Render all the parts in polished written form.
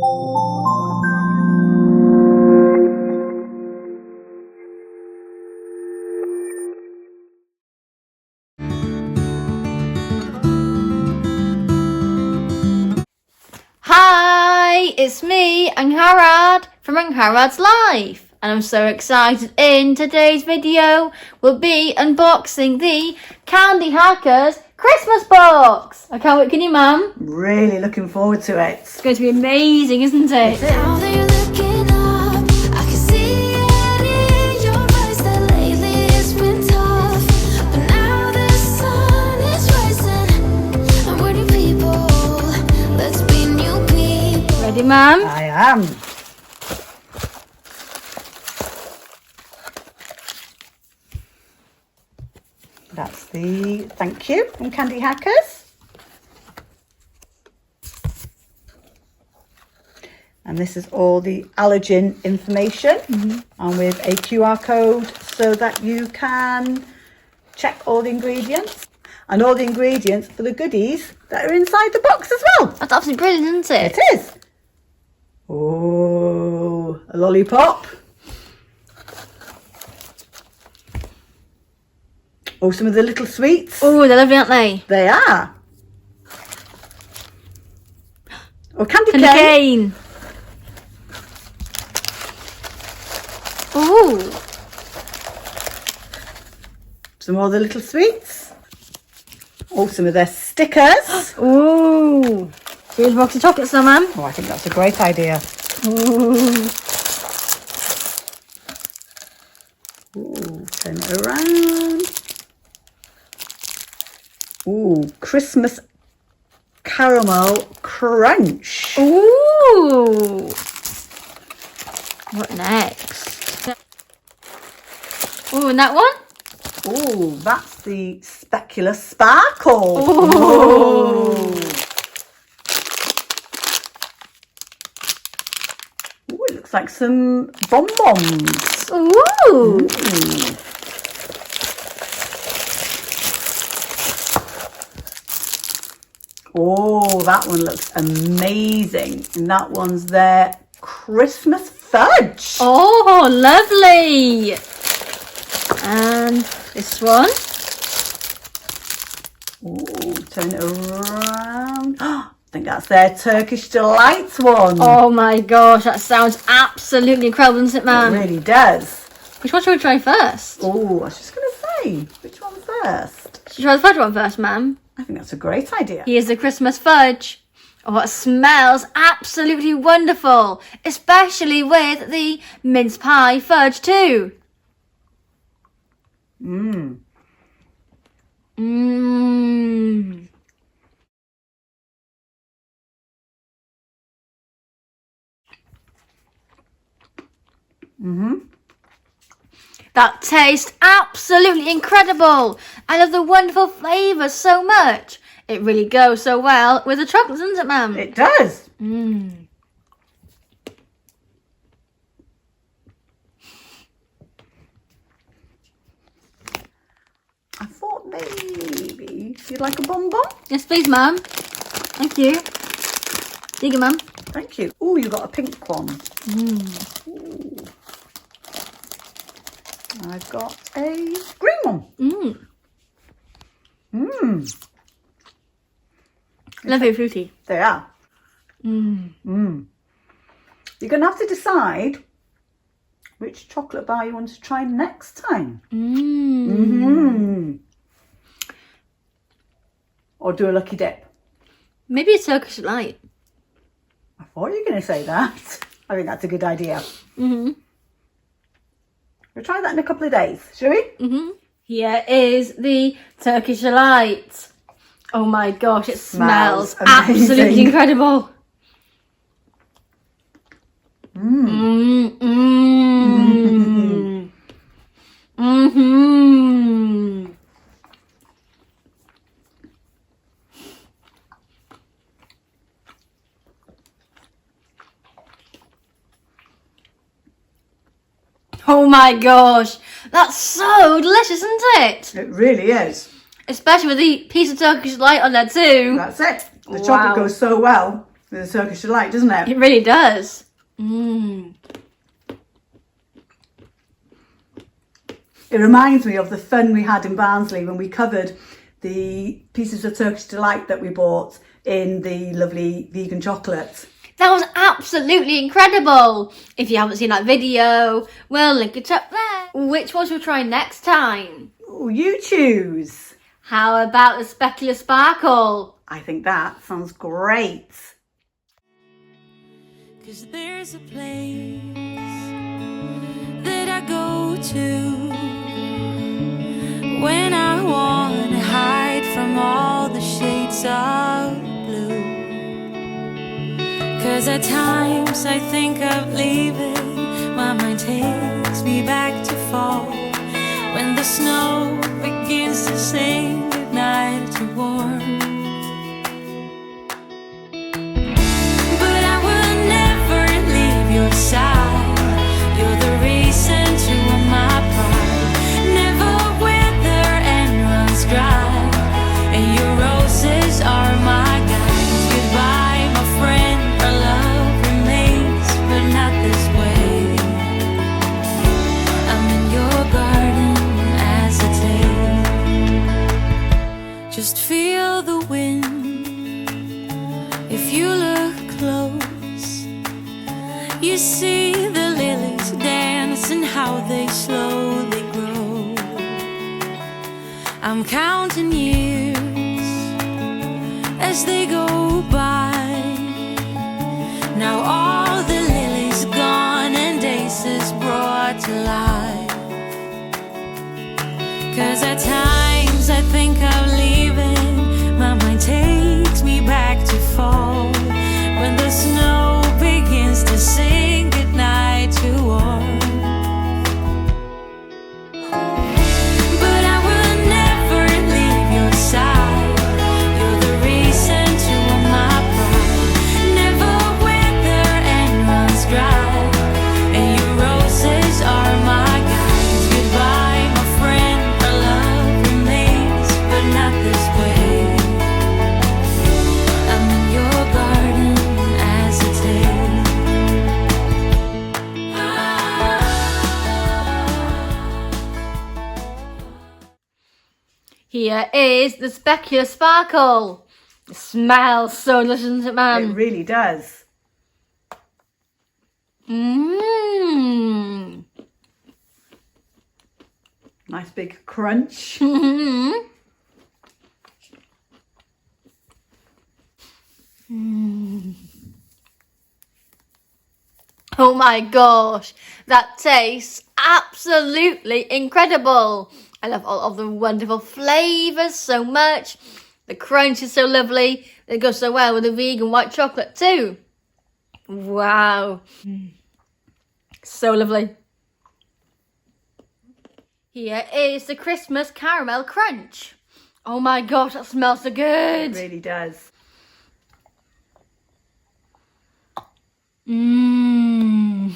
Hi, it's me, Angharad from Angharads Life, and I'm so excited. In today's video, we'll be unboxing the Candy Hackers Christmas box. I can't wait, can you, Mum? Really looking forward to it. It's going to be amazing, isn't it? Now that you're looking up, I can see it in your eyes that lately it's been tough. But now the sun is rising, and we're new people. Let's be new people. Ready, Mum? I am. That's the thank you from Candy Hackers. And this is all the allergen information, and with a QR code so that you can check all the ingredients and all the ingredients for the goodies that are inside the box as well. That's absolutely brilliant, isn't it? It is. Oh, a lollipop. Oh, some of the little sweets. Oh, they're lovely, aren't they? They are. Oh, candy Candy cane. cane. Ooh. Some more of the little sweets. Oh, some of their stickers. Ooh. Here's a box of chocolates now, Mum. Oh, I think that's a great idea. Ooh. Ooh, turn it around. Ooh, Christmas caramel crunch. Ooh. What next? Ooh, and that one? Ooh, that's the specular sparkle. Ooh. Ooh, it looks like some bonbons. Ooh. Oh, that one looks amazing. And that one's their Christmas fudge. Oh, lovely. And this one? Ooh, turn it around. I think that's their Turkish Delight one. Oh my gosh, that sounds absolutely incredible, doesn't it, It Mum? really does. Which one should we try first? Oh, I was just going to say, which one first? Should we try the fudge one first, Mum? I think that's a great idea. Here's the Christmas fudge. Oh, it smells absolutely wonderful, especially with the mince pie fudge too. Mmm. Mmm. Mm-hmm. That tastes absolutely incredible. I love the wonderful flavours so much. It really goes so well with the chocolate, doesn't it, Mum? It does. Mmm. I thought maybe you'd like a bonbon. Yes, please, Mum. Thank you. There you go, Mum. Thank you. Oh, you got a pink one. Mmm. Ooh. I've got a green one. Mmm. Mmm. Lovely fruity. They are. Mmm. Mmm. You're going to have to decide which chocolate bar you want to try next time. Mmm. Mm-hmm. Or do a lucky dip. Maybe a Turkish delight. I thought you were going to say that. I think that's a good idea. Mm-hmm. We'll try that in a couple of days, shall we? Mm-hmm. Here is the Turkish delight. Oh my gosh, it smells amazing. absolutely incredible. Mmm. Mmm. Mmm. Mm-hmm. Oh my gosh, that's so delicious, isn't it? It really is. Especially with the piece of Turkish delight on there too. That's it. The Wow. chocolate goes so well It's a Turkish delight, doesn't it? It really does. Mmm. It reminds me of the fun we had in Barnsley when we covered the pieces of Turkish delight that we bought in the lovely vegan chocolate. That was absolutely incredible. If you haven't seen that video, we'll link it up there. Which one should we try next time? Ooh, you choose. How about the specular sparkle? I think that sounds great. 'Cause there's a place that I go to when I want to hide from all the shades of blue. 'Cause at times I think of leaving, my mind takes me back to fall, when the snow begins to sing goodnight to warm. But I will never leave your side. You're the reason to all my pride. Never wither and runs dry, and your roses are my guides. Goodbye, my friend, our love remains, but not this way. I'm in your garden as a tale. Just feel the wind. If you look close, you see the lilies dance and how they slowly grow. I'm counting years as they go by. Now all the lilies gone and days is brought to life. 'Cause at times I think of leaving, my mind takes me back to fall, when the snow begins to sing goodnight to warm. But I will never leave your side. You're the reason to all my pride. Never wither and runs dry, and your roses are my guides. Goodbye, my friend, our love remains, but not this way. I'm in your garden as a tale. Here is the specular sparkle. It smells so delicious, doesn't it, It man? really does. Mmm. Nice big crunch. Oh my gosh, that tastes absolutely incredible. I love all of the wonderful flavours so much. The crunch is so lovely. It goes so well with the vegan white chocolate too. Wow. So lovely. Here is the Christmas caramel crunch. Oh my gosh, that smells so good. It really does. Mmm.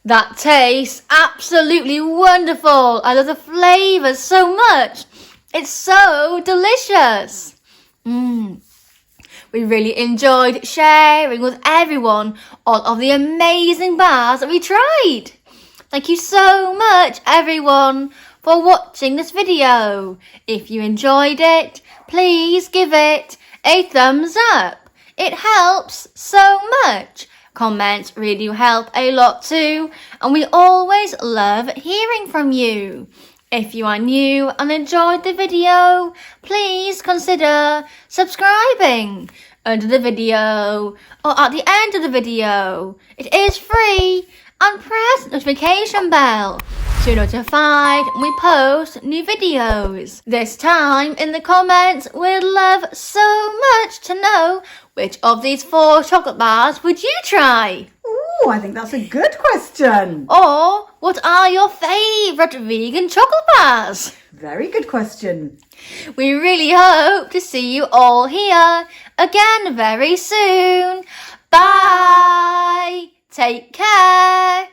That tastes absolutely wonderful. I love the flavours so much. It's so delicious. We really enjoyed sharing with everyone all of the amazing bars that we tried. Thank you so much, everyone, for watching this video. If you enjoyed it, please give it a thumbs up. It helps so much. Comments really do help a lot too, and we always love hearing from you. If you are new and enjoyed the video, please consider subscribing under the video or at the end of the video. It is free, and press the notification bell to be notified when we post new videos. This time in the comments, we'd love so much to know which of these 4 chocolate bars would you try? Ooh, I think that's a good question. Or what are your favourite vegan chocolate bars? Very good question. We really hope to see you all here again very soon. Bye! Take care.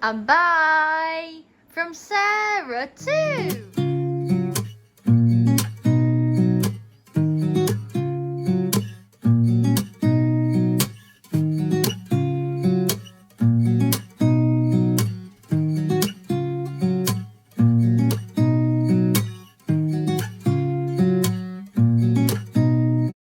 And bye from Sarah too.